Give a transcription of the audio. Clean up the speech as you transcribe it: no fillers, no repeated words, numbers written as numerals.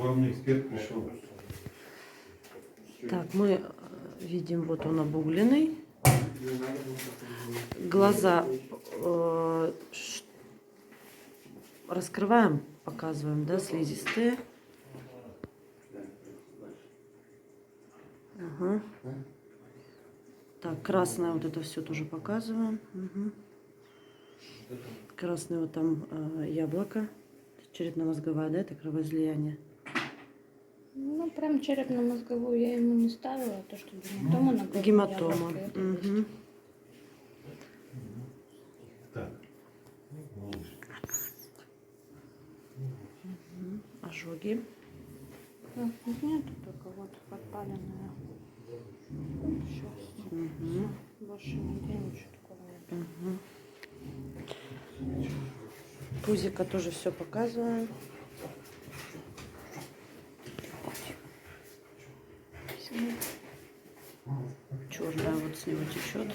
Главный эксперт пришел. Так, мы видим, вот он обугленный. Глаза раскрываем, показываем, да, слизистые. Ага. Так, красное вот это все тоже показываем. Угу. Красное вот там яблоко. Черепно-мозговая, да, это кровоизлияние. Ну, прям черепно-мозговую я ему не ставила, а то, что гематома на голове. Гематома. Угу. Так. Ожоги. Нет, только вот подпаленная. Сейчас. Угу. Больше нигде ничего такого нет. Угу. Пузико тоже все показываем. Черная вот с него течет.